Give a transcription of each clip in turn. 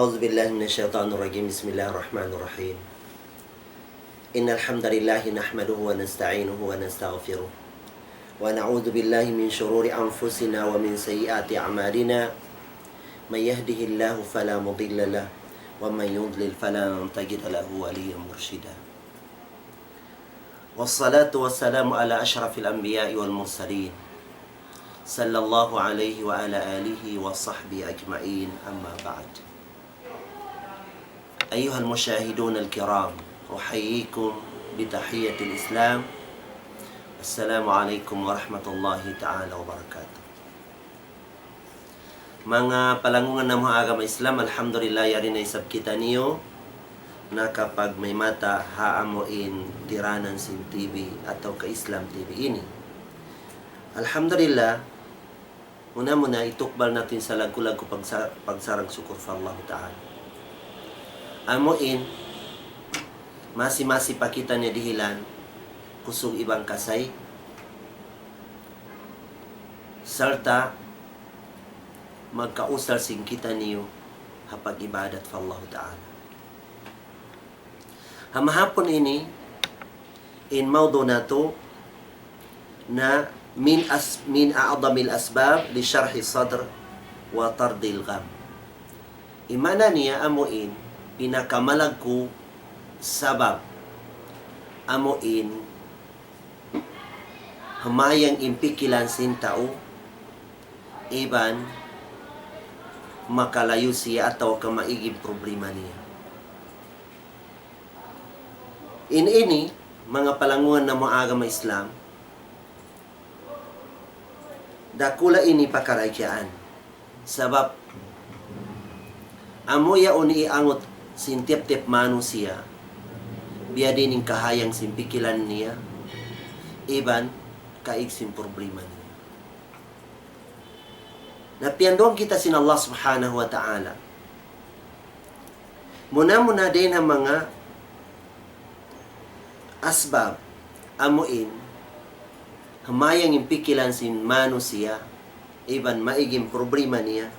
أعوذ بالله من الشيطان الرجيم. بسم الله الرحمن الرحيم. إن الحمد لله نحمده ونستعينه ونستغفره ونعوذ بالله من شرور أنفسنا ومن سيئات أعمالنا. من يهده الله فلا مضل له ومن يضلل فلا تجد له وليا مرشدا. والصلاة والسلام على أشرف الأنبياء والمرسلين صلى الله عليه وعلى آله وصحبه أجمعين. أما بعد، أيها المشاهدون الكرام، أحييكم بتحية الإسلام. السلام عليكم ورحمة الله تعالى وبركاته. Mga palangungan ng mga agama Islam, alhamdulillah, yari na isab kita niyo na kapag may mata haamuin tiranan sin TV atau ka Islam TV ini. Alhamdulillah, muna itukbal natin sa lagu-lagu pagsarang syukur fa Allah Ta'ala. Amuin, masi-masi pa kita niya dihilan, kusog ibang kasay, serta magkausal sing kita niyo hapag ibadat fa Allah Ta'ala. Hamahapon ini, in mawdo nato na min a'adamil asbab li syarhi sadr wa tardil gham. Imana niya amuin pinakamalagku sabab amuin hamayang impikilan sin tao iban makalayo siya atau kamaiging problema niya. Ini mga palanguan ng mga agama Islam, dakula ini pakarakyaan. Sabab, amoya o niiangot sintip-tip manusia, biya din yung kahayang simpikilan niya, iban, kaigsim problema niya. Napiandong kita sin Allah subhanahu wa ta'ala. Muna din ang mga asbab, amuin, hamayang impikilan sin manusia, iban maiging problema niya,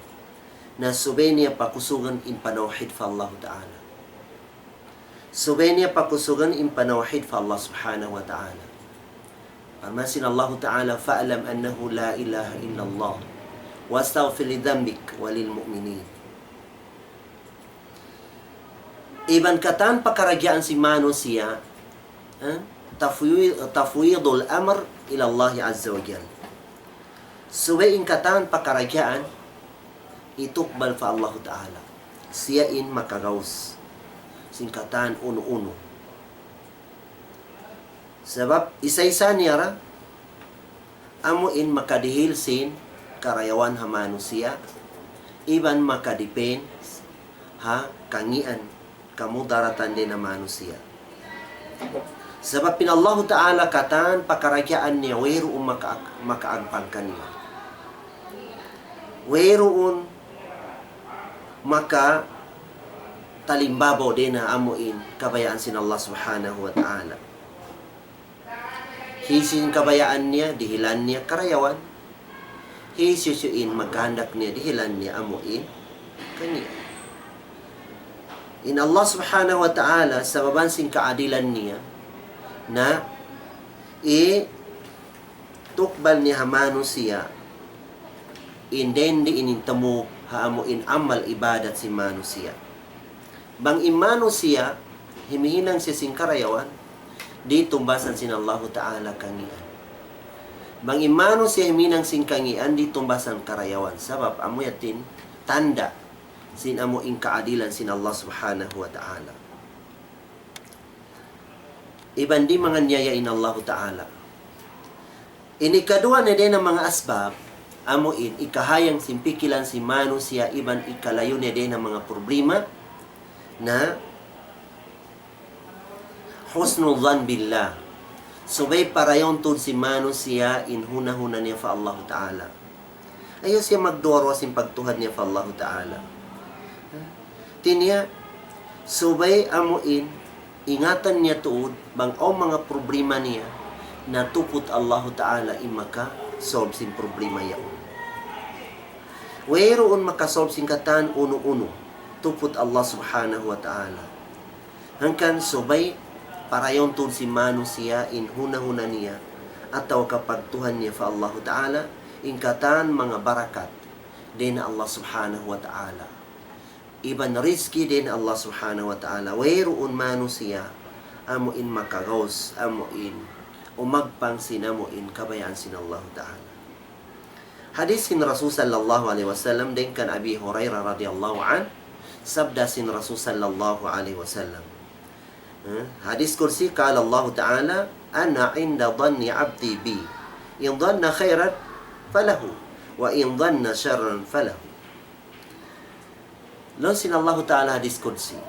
na subay niya pakusugan in panawhid fa Allah Ta'ala. Subay niya pakusugan in panawhid fa Allah subhanahu wa ta'ala. Parmasin Allah Ta'ala, fa'alam annahu la ilaha illallah wa astaghfir li dhanbik walil mu'minin. Iban katan pakaragyaan si manusia, tafwidul amr ila Allah azza wa jalla. Suwain katan pakaragyaan itukbal fa Allah Ta'ala. Siyain makagaws singkatan uno-uno. Sebab isa-isa niya ra amuin makadihil sin karayawan ha manusia, iban makadipen ha kangian kamudaratan din na manusia. Sebab pin Allah Ta'ala katan pakaragyaan niya wayroon makaagpang kaniya. Wayroon maka talimbabaw din na amuin kabayaan sin Allah subhanahu wa ta'ala. Hisin kabayaan niya, dihilan niya karayawan. Hisusuin maghandak niya, dihilan niya amuin kaniya. In Allah subhanahu wa ta'ala, sa babansing kaadilan niya, na tukbal ni hamano siya indendi inintamo haamuin amal ibadat si manusia. Bang imano siya himihinang siya sing karayawan di tumbasan sin Allah Ta'ala kangian. Bang imano siya himinang sing kangian di tumbasan karayawan. Sabab amuyatin tanda sin amuin kaadilan sin Allah subhanahu wa ta'ala. Iban di mga niyayain Allah Ta'ala. Inikadua na din ang mga asbab, amuin, ikahayang simpikilan si manusia, iban ikalayo na din ang mga problema na husnul dhan billah. Subay parayon tun si manusia in huna-huna niya fa Allah Ta'ala. Ayaw siya magdoro sin pagtuhad niya fa Allah Ta'ala. Tinya, subay amuin, ingatan niya tuod, bang o mga problema niya, na tupot Allah Ta'ala imaka solve sin problema yaon. Wayroon makasolve sin katan uno-uno. tupot Allah subhanahu wa ta'ala. Hangkan subay para yung tun si manusia in huna-huna niya atau kapag Tuhan niya fa Allah ta'ala ingkatan mga barakat din Allah subhanahu wa ta'ala. Iban rizki din Allah subhanahu wa ta'ala. Wayroon manusia amuin makagaws, amuin umagpang sinamuin kabayaan sin Allah ta'ala. Hadis sin Rasul sallallahu alaihi wasallam din kan Abi Hurairah radhiyallahu an, sabda sin Rasul sallallahu alaihi wasallam. Hadis kursi qala Allah ta'ala ana inda dhanni 'abdi bi in dhanna khairan falahu wa in dhanna sharran falahu. Long sin Allah ta'ala hadis kursi.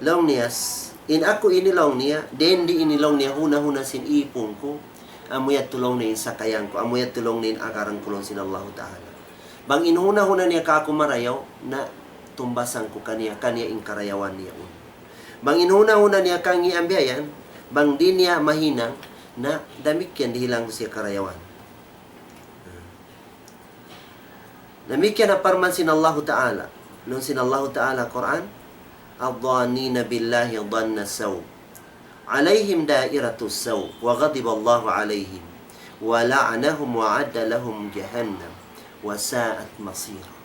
Long niyas in ako inilong niya, den di inilong niya huna-huna sin ipong ko, amuyat tulong niya sa kayang ko, amuyat tulong niya akarang kulong sin Allah ta'ala. Bang inhuna-huna niya ka ako marayaw, na tumbasan ko kaniya in karayawan niya. Bang inhuna-huna niya kang iambiayan, bang di niya mahinang, na damikyan dihilang ko siya karayawan. Damikyan na parman sin Allah ta'ala. Nung sin Allah ta'ala Quran, الظانين بالله ظن السوء عليهم دائرة السوء وغضب الله عليهم ولعنهم وعد لهم جهنم وساءت مصيرا.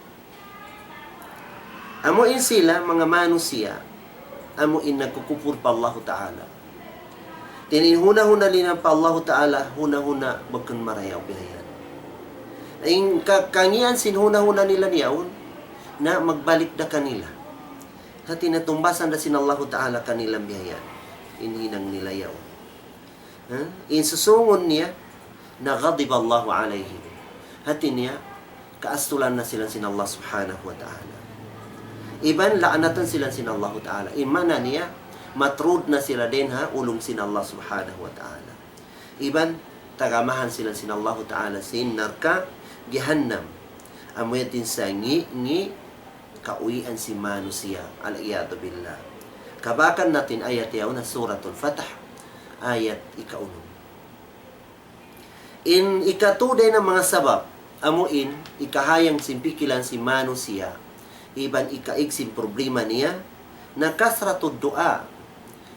Amuin sila mga manusia, amuin nagkukupur pa Allah Ta'ala. Tininhuna-huna lina pa Allah Ta'ala, huna-huna bagkan marayaw bihayan. Ay kangian sinhuna-huna nila niyaon na magbalik na kanila. Hati na tumbasan na sin Allah Ta'ala kanilang bihayan. Inhinang nilayaw. Insusungon niya na ghadib Allahu alayhim. Hati niya, kaastulan na sila sin Allah subhanahu wa ta'ala. Iban, laanatan sila sin Allah ta'ala. Imana niya, matrud na sila din ha, ulong sin Allah subhanahu wa ta'ala. Iban, tagamahan sila sin Allah ta'ala sin narka, Jahannam. Amuyatin sa ngi kauwian si manusia, al-iyadu billah. Kabakan natin ayat yaw na suratul Fatah, ayat ika-1. In ikatuday ng mga sabab, amuin, ikahayang simpikilan si manusia, iban ikaigsim problema niya, na kasratud doa,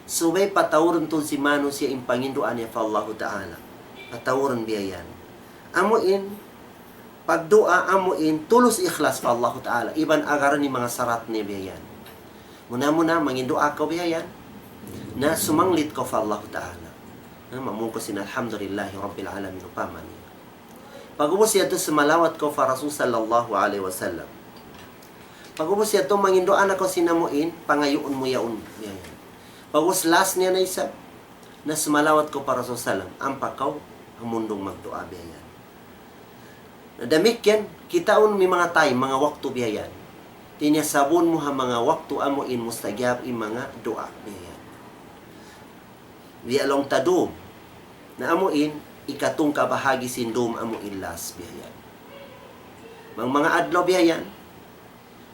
subay patawuran tun si manusia in pangindoan niya fa Allah Ta'ala. Patawuran biyayan. Amuin, pagdua amuin tulus ikhlas pa Allah Ta'ala. Iban agaran ni mga sarat ni biyayan. Muna-muna mangindua ka biyayan na sumanglit ko pa Allah Ta'ala. Mamungkosin alhamdulillahi rabbil alamin upaman. Pagubos siya to sumalawat ko pa Rasul sallallahu alaihi wasallam. Pagubos siya to mangindua na ko sinamuin, pangayoon mo yaon biyayan. Pagubos last niya na isa na sumalawat ko pa Rasul sallam, ang pakaw ang mundong magdua biyayan. Damikyan, kitaon mi mga time, mga waktu biyayan. Tinyasabon mo ha mga waktu amuin mustagyab in mga doa biyayan. Biyalong tadum, na amuin, ikatong kabahagi sindum amuin las biyayan. Mga adlaw biyayan,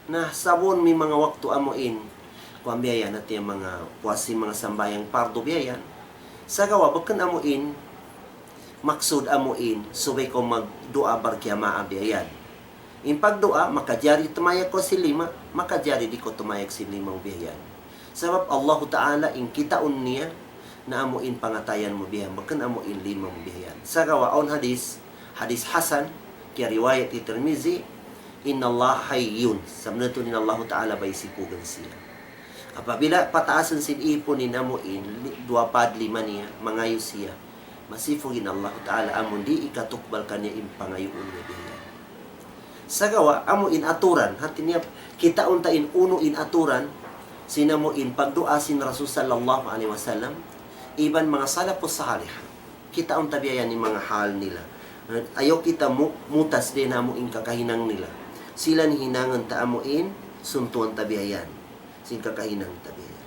na sabon mi mga waktu amuin, kuang biyayan at yung mga puwasi mga sambayang pardo biyayan. Sa gawa, bakan amuin, maksud amuin, subay ko magdua barkiyama abiyayan. In pagdua, makajari tumayak ko si lima, makajari di ko tumayak si limang biyayan. Sabab Allah Ta'ala, in kitaon niya, na amuin pangatayan mo biyayan, bakan amuin limang biyayan. Sa gawaon hadis Hasan, kaya riwayat ni Tirmizi, Inna Allah hayyun, sabnato ni Allah Ta'ala bay sipugan siya. Apabila pataasan sin ipon ni namuin, 2-5 niya, mangayo siya, masifugin Allah Ta'ala amon di ikatukbal kanya impangayoon niya biya. Sa gawa, amo in aturan, hati niya, kita untain uno in aturan, sinamo in pagdua sin Rasul sallallahu alaihi wasallam, iban mga salapos salih, kita unta biya ni mga hal nila. Ayaw kita mutas din amo in kakahinang nila. Sila ni hinangan ta amo in, suntuan tabiayan, sin kakahinang tabiayan.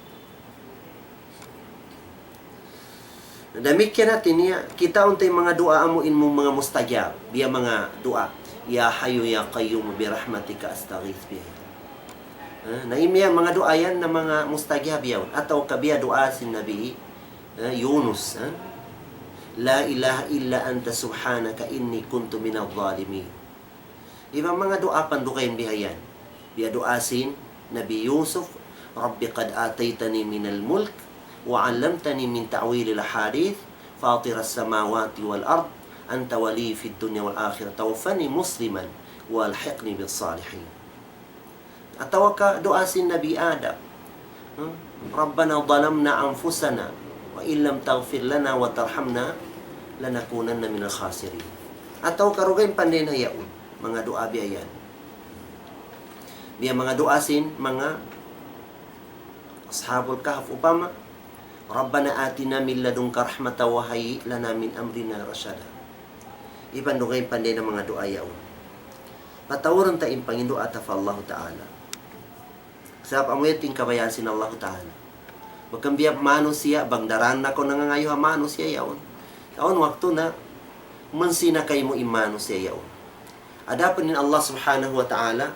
Damikyan natin niya, kita untay mga dua amuin mo mga mustagyab, biya mga dua, ya hayu ya qayyum bi rahmatika astaghith biya. Naimiya mga dua yan na mga mustagyab yaw, ataw kabiya dua sin Nabi Yunus. La ilaha illa anta subhanaka inni kuntu minadh dhalimin. Ibang mga dua pandukayin bihayan. Biya dua sin Nabi Yusuf, Rabbi qad ataytani minal mulk wa 'allamtani min ta'wil al-hadith fatir as-samawati wal ard anta wali fid dunya wal akhirah tawaffani musliman wa alhiqni bis salihin. Atawa ka doa si Nabi Adam, Rabbana dhalamna anfusana wa illam taghfir lana wa tarhamna lanakunanna minal khasirin. Ataw karugayin pandin hayaon mga doa biyan. Biya mga doasin mga ashabul kahf upama Rabbana atina min ladunka rahmatan wa hayyi lana min amrina rashada. Iban dugayin pandin ng mga doa yaon. Patawaran ta in Panginoon at Allah Ta'ala. Sa amuyating kabayan sin Allah Ta'ala. Magkambiya mano siya, bangdaran na ko nangangayo mano siya yaon. Yaon waktu na, mansina kayo mo imano siya yaon. Adapan din Allah Subhanahu wa Ta'ala,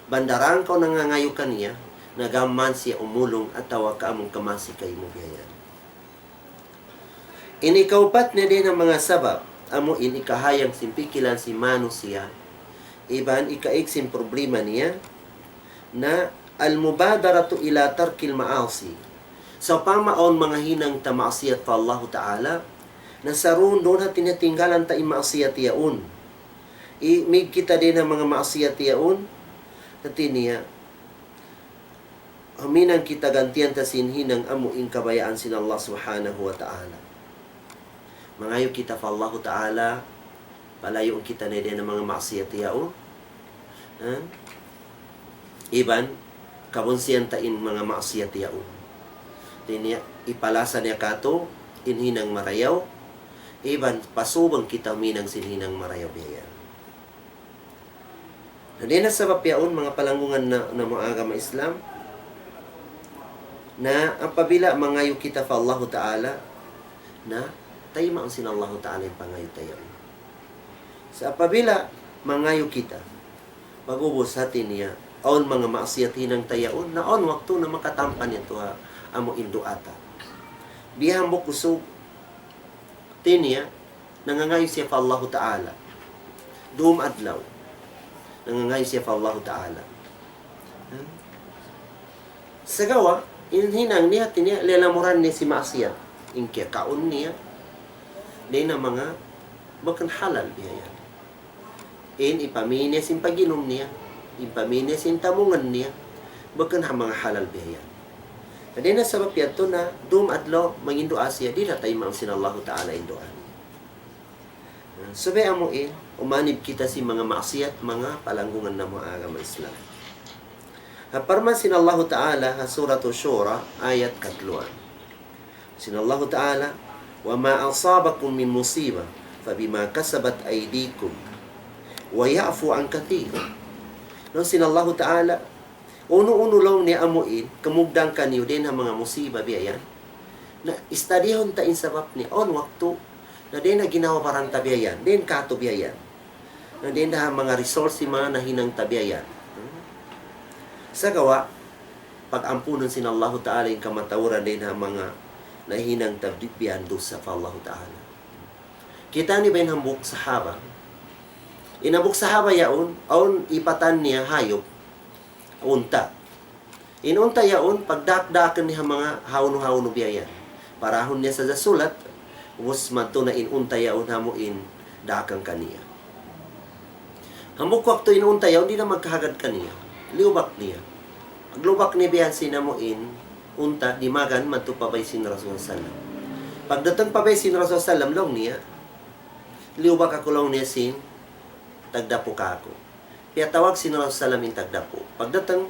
bandaran ko nangangayo kaniya, nagaman siya umulong at tawa ka among kamasi kayo mo biyayan. Inikaupat na din ang mga sabab, amo inikahayang simpikilan si mano siya, iban ikaiksin problema niya, na al-mubadaratu ila tarkil ma'asi. Sa pamaon mga hinang tamaasiyat pa Allah Ta'ala, na saroon doon na tinatinggalan ta imaasiyat yaon. Imig kita din ang mga maasiyat yaon, nati niya, aminang kita gantian ta sinhinang amuing kabayaan sin Allah Subhanahu wa Ta'ala. Mangayo kita pa Allah Ta'ala, palayo kita na din ang mga maasiyat yaon. Iban, kabunsiyan tain mga maasiyat yaon. Tinya, ipalasa niya kato, inhinang marayaw, iban, pasubang kita minang sinhinang marayaw biya. Hindi na sabab yaon, mga palanggungan na mga agama Islam, na ang pabila mangayo kita pa Allah Ta'ala, na tayo maang sin Allah Ta'ala yung pangayo tayo. Sa pabila, mangayo kita, pag-ubos hati niya, aon mga maasiyat hinang tayaon, na aon waktu na makatampan ito amo indo ata. Biyang mo kusog, tinya, nangangayo siya pa Allah Ta'ala. Doom adlaw, nangangayo siya pa Allah Ta'ala. Sa gawa, hinang niya, tinya, lelamuran niya si maasiyat. Ingkya kaon niya, di na mga, bakan halal biya yan. Ipaminiya sin paginom niya, ipaminiya sin tamungan niya, bakan mga halal biya yan. Hindi na sabab yato na doom adlaw mangindoa siya, di na tayo mang sinallahu ta'ala indoan. Sabi amuin, umanib kita si mga maksiyat, mga palanggungan na mga agama Islam. Parman sinallahu ta'ala, suratul Shura, ayat 3. Sinallahu ta'ala, wa ma asabakum min musibah, fabima kasabat aydikum, wa ya'fu an kathir. No, sinallahu ta'ala, uno-uno lang ni amuin, kamugdang kaniyo din ang mga musiba biyan, na istadihon ta insabab ni on waktu, na din na ginawa parang tabiayan, din kato biyan, na din na mga resource mga nahinang tabiayan. Sa gawa, pag-ampunan sin Allah Ta'ala yung kamatawuran din ang mga nahinang tabiayan dosa pa Allah Ta'ala. Kita ni ba yung hambuk sahaba? Inabuk sahaba yaon, aon ipatan niya hayop, unta. Inunta yaon, pagdakdakan niya mga hawno-hawno biyayan. Parahon niya sa sulat, was madto na inunta yaon hamuin dakang kaniya. Hamuk wakto inunta yaon, di na magkahagad kaniya. Liubak niya. Aglubak ni biyan sinamuin, unta, di magan, madto pabay sin Rasul Sallam. Pagdatang pabay sin Rasul Sallam, long niya, liubak ako long niya sin, tagdapo ka ako. Kaya tawag si Rasul Sallam in tagdapo. Pagdatang,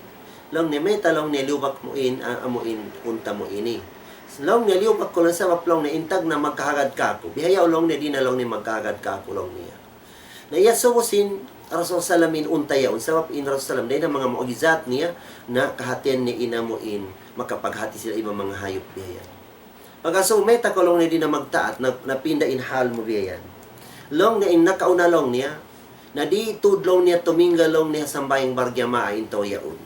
lang ni may talong ni liubak mo in, amuin, unta mo ini. Long ni liubak ko lang sa waplong na intag na magkahagad ka ako. Bihayaw long ni di na long ni magkahagad ka ako long niya. Na iya subusin, Rasul Sallam in unta yaon. Sa wap in Rasul Sallam, dahil na mga mu'gizat niya na kahatian ni inamuin, makapaghati sila ibang mga hayop bihayan. Pagkaso, may takolong ni di na magtaat, na pinda in hal mo bihayan. Long ni in nakauna long niya, na di tudlong niya tuminggalong niya sambayang bargyama in yaon.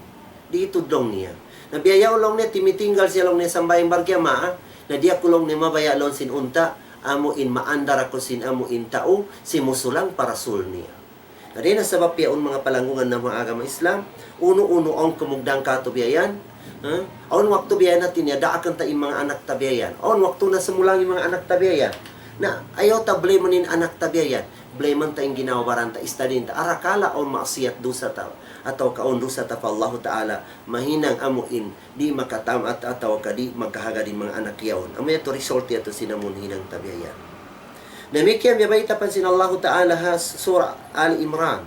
Di tudlong niya. Na biyayaw long niya timitinggal siya long niya sambayang bargyama, na di akulong niya mabayalon sin unta, amo in maandar ako sin amo in tao, si musulang parasul niya. Adi na sabab yaon mga palangungan ng mga agama Islam, uno-uno ang kumugdang katubiyayan, aon waktu biyayan natin ya, daakan ta mga anak tabiyayan. Aon waktu na simulang yung mga anak tabiyayan. Na ayaw ta blemanin anak tabiyayan. Bleman ta yung ginawaran ta, istadin ta. Arakala aon maasiyat dusa ta. Ataw kaon dusa ta pa Allah Ta'ala, mahinang amuin, di makatamat ataw ka di magkahaga din mga anak yaon. Amaya to result yato sinamun hinang tabiyayan. Demikian biya pansin Allah Ta'ala ha surah Ali Imran.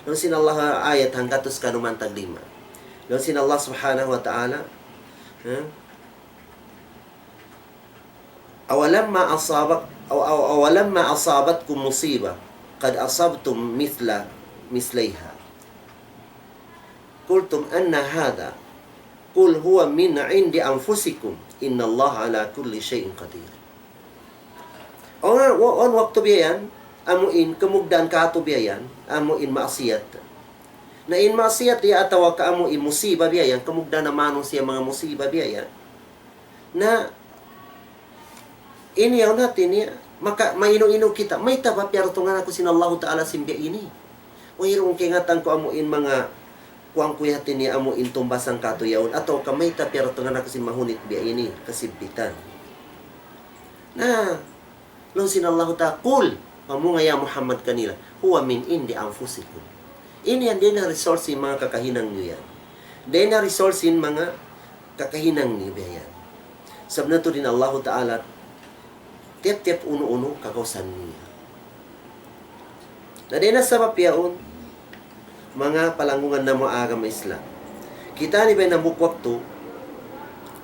Nung sinallah ayat hanggatos kanumantag 5. Nung sinallah subhanahu wa ta'ala awalamma asabatkum musibah qad asabtum mislaiha qultum anna hadha qul huwa min 'indi anfusikum innallaha ala kulli shay'in qadir. On waktu biyan, amuin kemugdan kato biyan, amuin maasiyat. Na in maasiyat ya atawa ka amuin musibah biyan, kemugdan na manong siya mga musibah biyan. Na ini yaw natin ya, maka maino-ino kita, may tabapyar tungan ako sinallahu ta'ala simbya ini. Wahirong kingatan ko amuin mga kuang kuyatin niya amuin tumbasang kato yaon, ataw ka may tapyar tungan ako sin mahunit biya ini, kasibbitan. Na Long sinallahu ta'ala, Kul, pamunga ya Muhammad kanila, huwa min indi anfusikum. Ini yan din na resource mga kakahinang nyo yan. Din na resource mga kakahinang nyo yan. Sabna to din Allah Ta'ala, tiap-tiap uno-uno kakausan niya. Na din na sabab yaon, mga palangungan na mga agama Islam. Kita ni ba na bukwakto,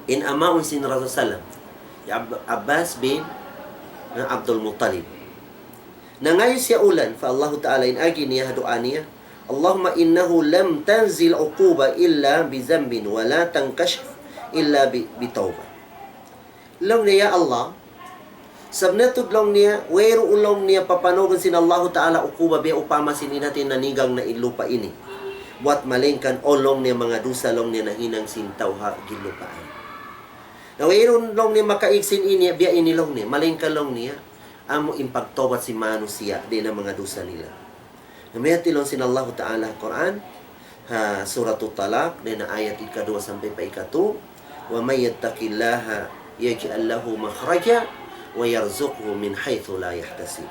in amaun sin Rasulullah, Abbas bin Abdul Muttalib. Na ngayon siya ulan, fa Allah Ta'ala in agi niya doa niya, Allahumma innahu lam tanzil uquba illa bi zambin wa la tankashf illa bi tawbah. Long niya Allah, sabnatod long niya, wero ulong niya papanogan sin Allah Ta'ala uquba bi upama sin natin nanigang na ilupa ini. Buat malingkan olong niya mga dusa long niya nahinang sintaw ha gilupaan. Na wairon long niya makaiksin ini, biya inilong niya, malingkan long niya, amo impagtobat si manusia, di na mga dusa nila. Namayat ilong sinallahu ta'ala Quran, suratul Talaq, di na ayat ika-2 sampai pa ika-2, wa may yattaqillaha yaj'al lahu makhraja, wa yarzuqhu min haythu la yahtasib.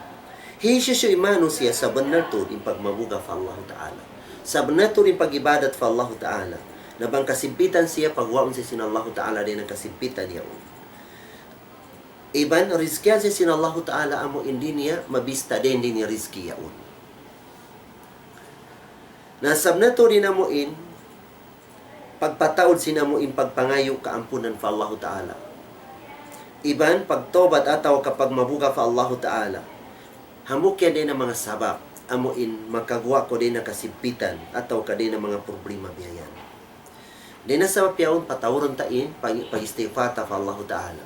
Hisya siya manusia sa benar to, impagmabuga fa Allah Ta'ala. Sa benar to, impagibadat fa Allah Ta'ala. Na bang kasimpitan siya pagwaon siya sinallahu ta'ala din ang kasimpitan niya. Iban, rizkiyan siya sinallahu ta'ala amo hindi niya mabista din niya rizki yaon. Nasab na to rin amuin, pagpataod sinamuin pagpangayo kaampunan fa Allah ta'ala. Iban, pagtobat ataw kapag mabuga fa Allah ta'ala, hamukyan din ang mga sabab, amuin makagwa ko din ang kasimpitan ataw ka din ang mga problema biyayan. Di na sa mapiyaon, patawuron tain, pag-istighfar ta fa Allah Ta'ala.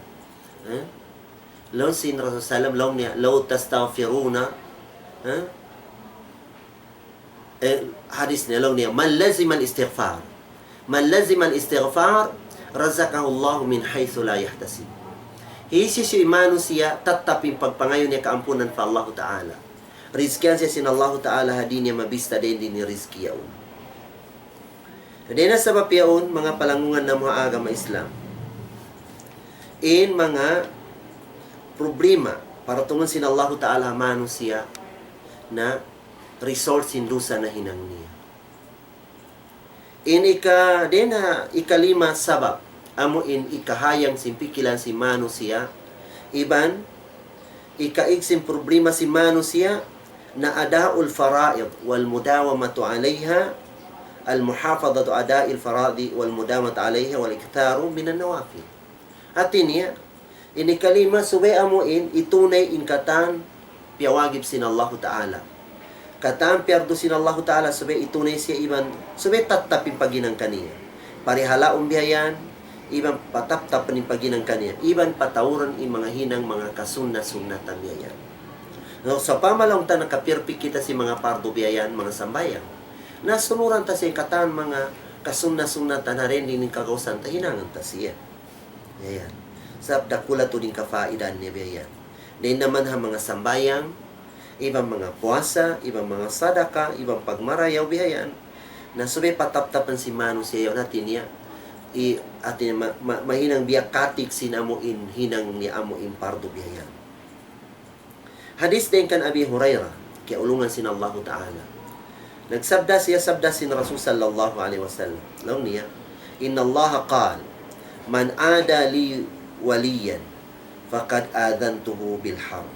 Law sin Rasulullah law niya, law tastaghfiruna, hadis niya, law niya, man lazim al-istighfar. Man lazim al-istighfar, razaqahu Allah min haythu la yahtasib. Hisi siya imano siya, tatapin pagpangayon niya kaampunan fa Allah Ta'ala. Rizkiyan siya sin Allah Ta'ala, hadi niya mabista din ni rizki yaon. Di na sa yaon, mga palangungan ng mga agama Islam, in mga problema, para tungon sin Allah Ta'ala manusia na resource in dusa na hinang niya. In ikalima sabab, amo in ikahayang simpikilan si manusia, iban, ikaigsim problema si manusia, na adaul faraid wal mudawamatu alayha, al-muhafadhatu ada'il faradi wal mudamata 'alayha wal iktharu min an-nawafil. Atinya ini kalima subay amuin itunay in katan piawagib sin Allah Ta'ala. Katan piardo sin Allah Ta'ala subay itunay siya iban subay tatapin paginang kaniya. Parihalaon biyayan iban patap-tap nin paginang kaniya. Iban patawuran in mga hinang mga kasunna-sunnatan biyayan. No, sa pamalong ta nakapirpik kita si mga pardo biyayan, mga sambayan. Nasunuran ta siya katan mga kasunna-sunnatan na rin din kagawsan ta hinangan ta siya. Ayan. Sa dakula to din kafaidan niya biyan. Din naman ha mga sambayang ibang mga puasa, ibang mga sadaka, ibang pagmarayaw bihayan, na subay pataptapan si manusia natin niya, atin mahinang biya katik sinamuin hinang ni amuin pardo bihayan. Hadis din kan Abi Hurairah, kaya ulungan sin Allah Ta'ala. Nagsabda sin Rasul sallallahu alaihi wasallam. Law niya, Inna Allah qal, man ada li waliyan, faqad adantuhu bil harb.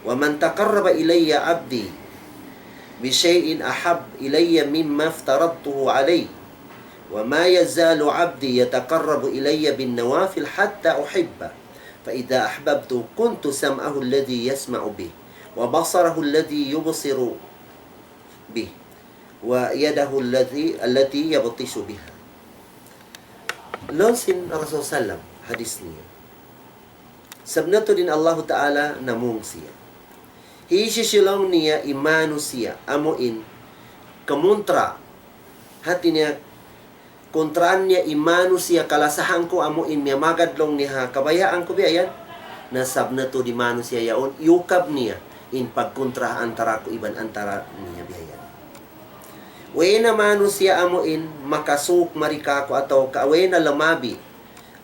Wa man taqarraba ilayya abdi bi shay'in ahab ilayya mimma aftaradtuhu alayhi. وما يزال عبدي يتقرب إلي بالنوافل حتى أحبه فإذا أحببت كنت سمعه الذي يسمع به وبصره الذي يبصر به ويده التي يبطش بها. Lonsin Rasul Sallam hadis niya. Sabnato din Allah Ta'ala namung siya. Hiisisilong niya imanu siya amuin kamuntra hati niya kontraan niya imanu siya kalasahan ko amuin niya magadlong niya kabayaan ko biyan na sabna to di manu siya yaon yukab niya in pagkontra antara ko iban antara niya biyan. Way na manu siya amuin makasuk marika ko atau kaway na lamabi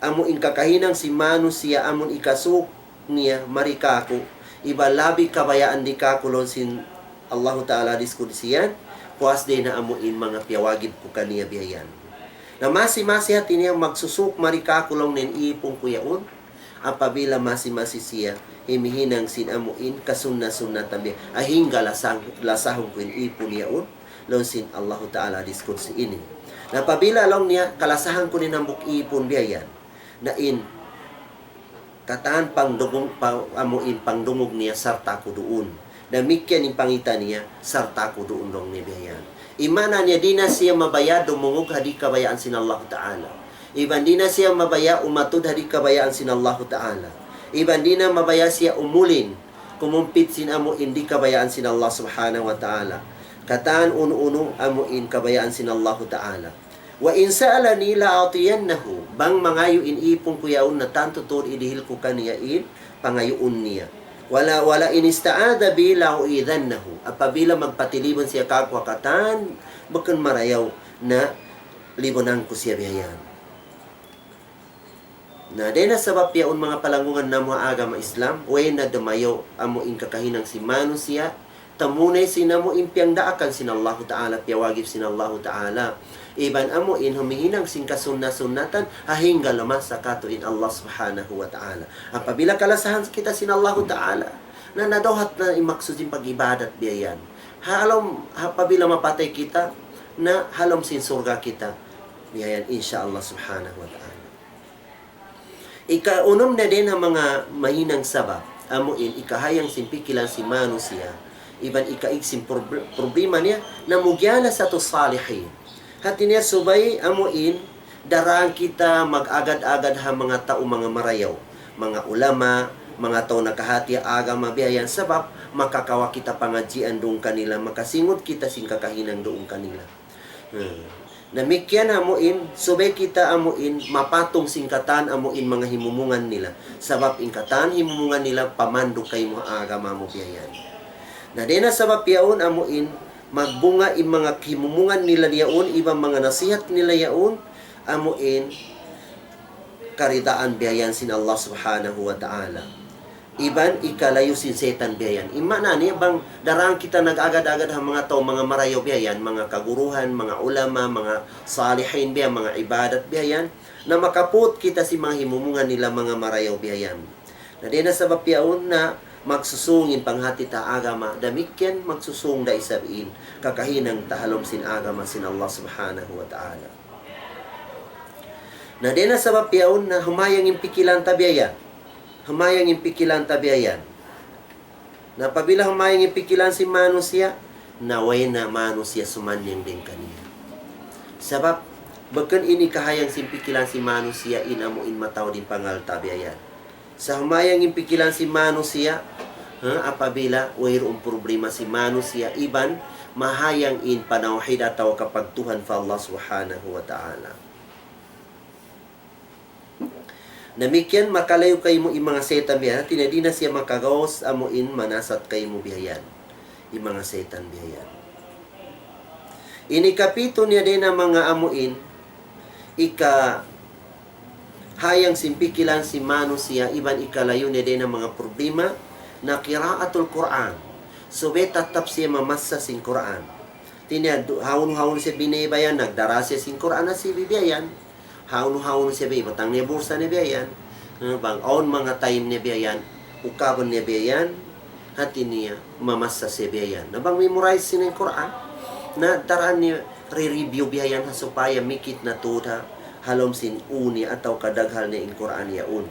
amuin kakahinang si manu siya amun ikasuk niya marika ko iba labi kabayaan di kakulon sin Allah Ta'ala diskusiyan puas din na amuin mga piyawagid ko kaniya biyan. Na masi-masi hati niya magsusuk marikakulong nin ipong kuyaon apabila masi-masi siya himihinang sinamuin kasunna-sunna tabi ahingga lasahong kuin ipon niyaon lonsin Allah Ta'ala diskursi ini. Na pabila long niya kalasahan ko ni nambuk ipon biyayan na in kataan pangdugong amuin pangdungog niya sarta ko doon. Na mikyan yung pangita niya sarta ko doon long ni biyayan. Imana niya di na siya mabaya dumungog hadi kabayaan sin Allah Ta'ala. Iban di na siya mabaya umatud hadi kabayaan sin Allah Ta'ala. Iban di na mabaya siya umulin kumumpit sin amo hindi kabayaan sin Allah Subhanahu wa Ta'ala. Kataan uno-uno amuin kabayaan sin Allah Ta'ala. Wa in sa'alani la'atiyannahu bang mangayo in ipong kuyaon na tanto tur idihil ko kaniya in pangayoon niya. Wala inista'ada bila uidhannahu apabila magpatilibon siya kakwakatan bukan marayaw na libonan ko siya bihayan. Na dena sabab yaon mga palangungan na mga agama Islam way na damayo amo in kakahinang si manu siya tamunay sinamo impyang daakan sin Allah Ta'ala piyawagib sin Allah Ta'ala iban amo in humihinang sin kasunna-sunnatan hahingga lamas sa katuin Allah Subhanahu wa Ta'ala. Apabila kalasahan kita sin Allah Ta'ala na nadohat na imaksud yung pag-ibadat biyayan. Apabila mapatay kita na halom sin surga kita biyayan insyaAllah Subhanahu wa Ta'ala. Ikaunom na din ang mga mahinang sabab amuin ikahayang simpikilan si manu siya iban ikaigsim problema niya na mugyana sa to salihin. Hati niya subay amuin darang kita mag-agad-agad ha mga tao mga marayaw, mga ulama, mga tao nakahati agama biyayan sabab makakawa kita pangajian doon kanila, makasingot kita sing kakahinang doon kanila. Namikyan amuin subay kita amuin mapatong singkatan amuin mga himumungan nila sabab ingkatan himumungan nila pamando kay mo agama mo biyayan. Na dena sabab yaon amuin magbunga im mga himumungan nila yaon, ibang mga nasihat nila yaon, amuin karidaan biyayan sin Allah Subhanahu wa Ta'ala. Iban ikalayo sin setan biyayan. Imana niya bang darang kita nag-agad-agad ang mga tao, mga marayo biyayan, mga kaguruhan, mga ulama, mga salihin biyayan, mga ibadat biyayan, na makaput kita si mga himumungan nila mga marayo biyayan. Na di na sabab yaon na magsusungin panghati ta agama damikyan magsusung da isabiin kakahinang tahalom sin agama sin Allah Subhanahu wa Ta'ala. Na dena sabab yaon na humayang impikilan tabiayan. Humayang impikilan tabiayan. Na pabila humayang impikilan si manusia naway na manusia sumanyang din kaniya. Sabab bakan ini kahayang simpikilan si manusia inamuin mataw din pangal tabiayan. Sa humayang impikilan si manusia, apabila wayroong problema si manusia, iban mahayang in panawhid ataw kapag Tuhan fa Allah Subhanahu wa Ta'ala. Namikyan makalayo kayo mo mga setan biyan, tinadi na siya makagawas amuin manasat kayo mo bihayan. mga setan biyayan. Ini kapito niya din ang mga amuin, ika hayang simpikilan si manusia, iban ikalayo niya din ang mga problema na kiraatul Quran. So, tatap siya mamasa sin Quran. Tinya, haun-haun siya binibayan, nagdara siya sin Quran na si bibiyayan. Haun-haun siya biyayan, batang niya bursa niya biyayan. Bang on mga time niya biyayan, ukaban niya biyayan, hati niya mamasa siya biyayan. Nabang memorize siya ng Quran, na daraan niya re-review biyayan supaya mikit na tuda halom sin uni atau kadaghal ni in Quran yaun.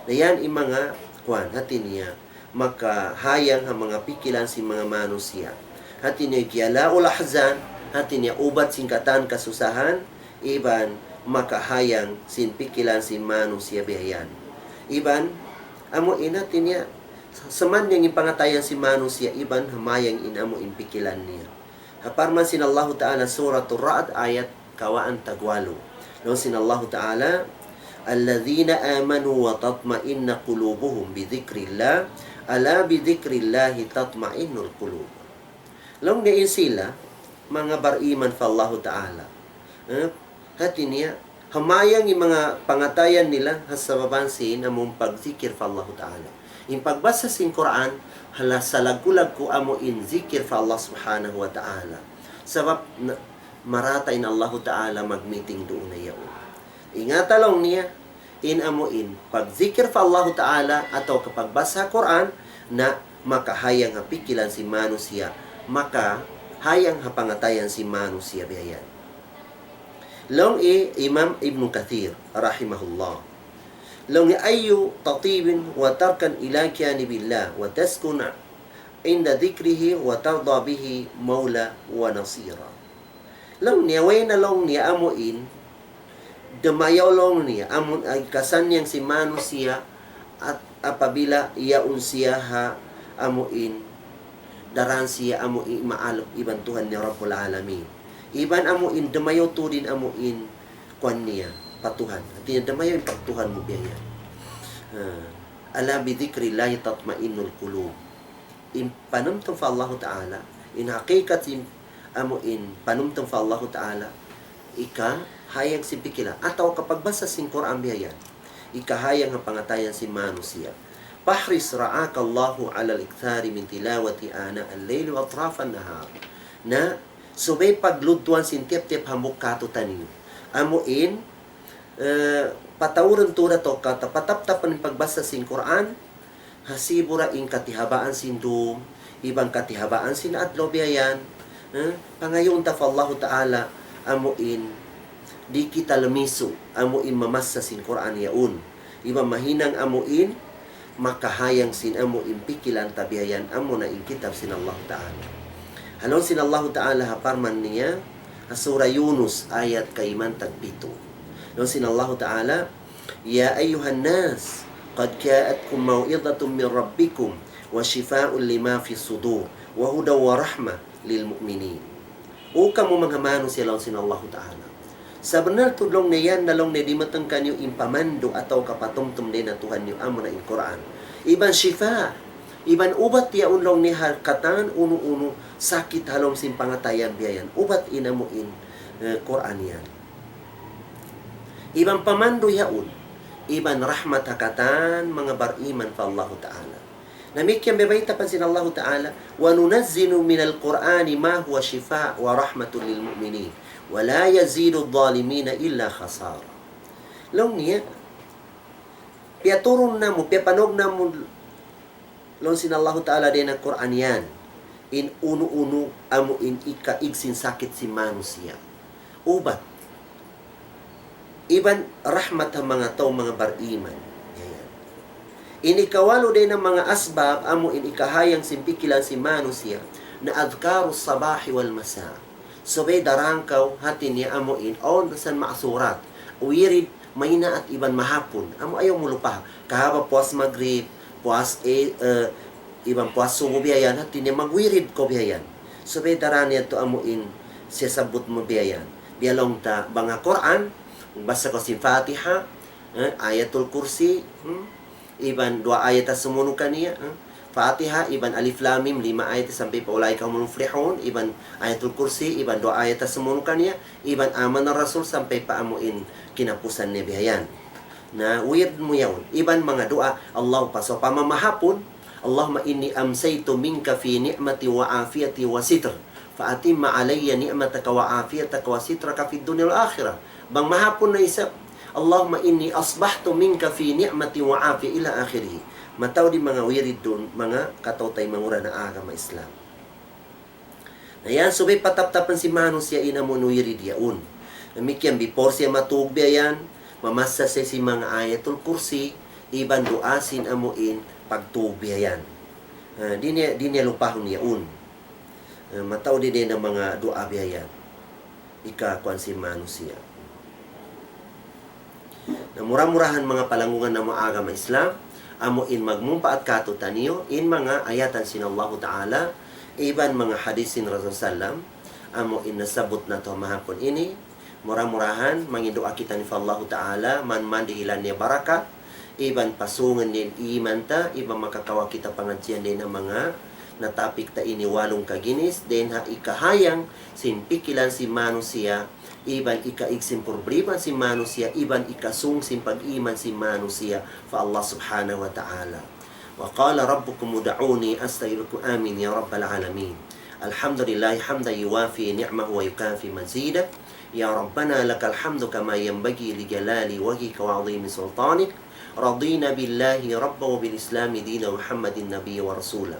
Na yan mga kwan hati niya makahayang ang mga pikilan si mga manusia. Hati niya kiyalaul ahzan, hati niya ubat singkatan kasusahan, iban makahayang sin pikilan si manusia biyayan. Iban amo inati niya saman yang ipangatayan si manusia, iban hamayang inamo impikilan niya. Haparman sin Allah Ta'ala suratul Ra'd ayat kawaan tagwalo. Noon sin Allah Ta'ala, alladhina amanu wa tatma'inna qulubuhum bidhikrillah, ala bidhikrillahi tatma'innul qulub. Long diin sila, mga bariman fa Allah Ta'ala. Hati niya, hamayang yung mga pangatayan nila hasababansin among pagzikir fa Allah Ta'ala. Yung pagbasa sin Quran, hala salagulag ko amo in zikir fa Allah subhanahu wa ta'ala. Sabab maratay na Allah ta'ala mag-meeting doon na yaon. Ingatalong niya, in amo in pag-zikir fa Allah ta'ala atau kapag basa Quran na makahayang hapikilan si manusia, makahayang hapangatayan si manusia biyayan. Long Imam Ibn Kathir rahimahullah. Long ayu tatibin wa tarkan ila janibillah wa taskun inda dhikrihi wa tarda bihi maula wa nasira. Long niya way na long niya amuin damayaw long niya amun ay kasanyang si manusia at apabila iyaun siya ha amuin daran siya amuin maalok iban Tuhan ni Rabbul Alamin. Iban amuin damayaw to din amuin kwan niya patuhan. At tinadamayo yung pagtuhan mo biyayan. Ala bidhikrillahi tatma'innul qulub. In panumtum fa Allah Ta'ala, in hakikat amuin panumtum fa Allah Ta'ala, ika hayang simpikila. Ataw kapag basa sin Quran biyayan, ika hayang ang pangatayan si manusia. Pahris ra'aka Allahu ala al-ikthari min tilawati ana al-layl wa atrafan nahar. Na subay pagludtuan sin tip-tip hamuk katutan niyo. Amuin patawuran to na to katapatap-tapan ng pagbasa sin Quran hasibura in katihabaan sin dum ibang katihabaan sin adlo biyayan pangayon ta fa Allah Ta'ala amuin di kita lemiso amuin mamasa sin Quran yaun ibang mahinang amuin makahayang sin amuin pikilan tabiyayan amo na in kitab sin Allah Ta'ala. Halon sin Allah Ta'ala haparman niya Surah Yunus ayat kaiman tagpito. Noon sin Allah Ta'ala, ya ayyuhan nas, qad ja'atkum maw'idhatun min rabbikum wa shifaa'un lima fi sudur wa hudaw wa rahmah lil mu'minin. O kamo mga mano sila sin Allah Ta'ala. Sa benar tudlong na yan, nalong na di matangkan yung impamando ataw kapatumtum din na Tuhan yung amo na in Quran. Iban shifa, iban ubat ya unlong ni harkatan uno-uno sakit halom sin pangatayan biyayan. Ubat inamuin Quran yan. Iban pamando yaun, iban rahmat hakatan mga bariman fa Allah Ta'ala. Namikyan bebayta pansin Allah Ta'ala, wa nunazzilu minal Qur'ani ma huwa shifa' wa rahmatun lil mu'minin, wa la yazidu adh-dhalimina illa khasara. Long niya, piaturun na mo, piapanog na mo, long sin Allah Ta'ala din ang Qur'an yan, in uno-uno amo in ika-igsin sakit si manusia. Ubat, iban rahmat ang mga tao, mga bariman. Ayan. Inikawalo din ang mga asbab, amo inikahayang simpikilan si manusia, na adhkaru sabahi wal masa. Sobay darangkaw, hatin niya amo on san maasurat. Uwirid, mayna at iban mahapon. Amo ayaw mulupa. Kahaba puas magrib, puas iban puas sumo biyayan, hatin niya magwirid ko biyayan. Sobay daran niya to amo siya sabot mo biyayan. Biyalong ta, banga Quran, basa ko si Fatiha, ayatul kursi, iban dua ayat sumuno kaniya, Fatiha, iban Alif Lam Mim, 5 ayat sampai paulay ka muflihun, iban Ayatul Kursi, iban 2 ayat semun kaniya, iban Aman Rasul sampai paamuin kinapusan ni bihayan. Na weird mo yawn. Iban mga dua, Allah pa. So pamamahapon, Allahumma inni amsaytu minka fi ni'mati wa afiyati wa sitr. Faatimma alayya ni'mataka wa afiyataka wa sitraka fi dunya wal akhirah. Bang mahapon na isa, Allahumma inni asbahtu minka fi ni'mati wa afi ila akhirih. Mataw di mga wirid doon, mga katawtay mangura na agama Islam. Ayan, subay patap-tapan si Manu siya inamon wirid yaun. Namikyan, before siya matugbi ayan, mamasa siya si mga ayatul kursi, iban duasin amuin, pagtugbi ayan. Di niya lupahon yaun. Mataw di din ang mga dua biyayan. Ikakuan si Manu siya. Na murah-murahan mga palangungan ng mga agama Islam, amuin magmumpa at katutan niyo in mga ayatan sinallahu ta'ala, iban mga hadisin Rasul Sallam, amuin nasabot na to mahapon ini, murah-murahan, mangindoa kita ni Allah Ta'ala, man dihilan niya barakat, iban pasungan din iman ta, iban makakawa kita pangadyan din ng mga natapik ta ini walong kaginis, den ha ikahayang sinpikilan si manusia, iban ikaigsim problema si manusia, iban ikasung sin pag-iman si manusia fa Allah subhanahu wa ta'ala. Wa qala rabbukum ud'uni astaghfirukum amin ya rabbal alamin. Alhamdulillah hamdan yuwafi ni'mahu wa yukafi mazida. Ya rabbana lakal hamdu kama yanbaghi li jalali wajhika wa 'azimi sultanik. Radina billahi rabban wa bil islami dina Muhammadin nabiyya wa rasula.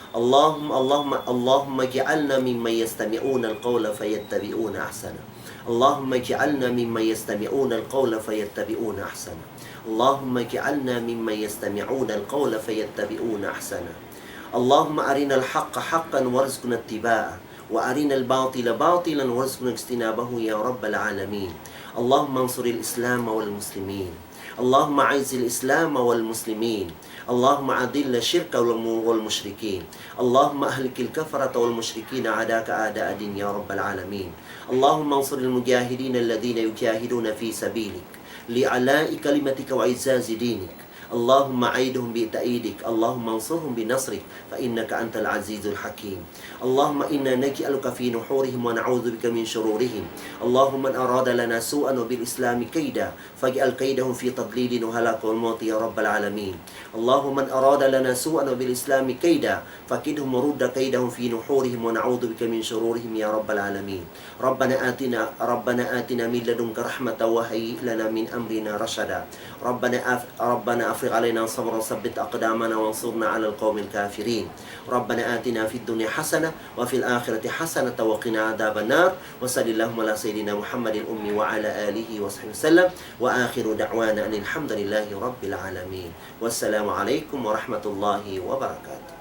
اللهم اجعلنا ممن يستمعون القول فيتبعون أحسنه اللهم اجعلنا ممن يستمعون القول فيتبعون أحسنه اللهم اجعلنا ممن يستمعون القول فيتبعون أحسنه اللهم أرنا الحق حقا وارزقنا اتباعه وأرنا الباطل باطلا وارزقنا اجتنابه يا رب العالمين اللهم انصر الإسلام والمسلمين اللهم أعز الإسلام والمسلمين اللهم أذل الشرك والمشركين اللهم أهلك الكفرة والمشركين أعداءك أعداء الدين يا رب العالمين اللهم انصر المجاهدين الذين يجاهدون في سبيلك لعلاء كلمتك وعزاز دينك اللهم أعيدهم بتأييدك اللهم انصرهم بنصرك فإنك أنت العزيز الحكيم اللهم إنا نجعلك في نحورهم ونعوذ بك من شرورهم اللهم من أراد لنا سوءا وبالإسلام كيدا فاجعل كيدهم في تضليل وهلاك والموت يا رب العالمين اللهم من أراد لنا سوءا وبالإسلام كيدا فكدهم ورد كيدهم في نحورهم ونعوذ بك من شرورهم يا رب العالمين ربنا آتنا من لدنك رحمة وهيئ لنا من أمرنا رشدا ربنا أفرغ علينا صبرا ثبت أقدامنا وانصرنا على القوم الكافرين ربنا آتنا في الدنيا حسنة وفي الآخرة حسنة وقنا عذاب النار وصلى اللهم على سيدنا محمد الأمي وعلى آله وصحبه وسلم وآخر دعوانا أن الحمد لله رب العالمين والسلام عليكم ورحمة الله وبركاته.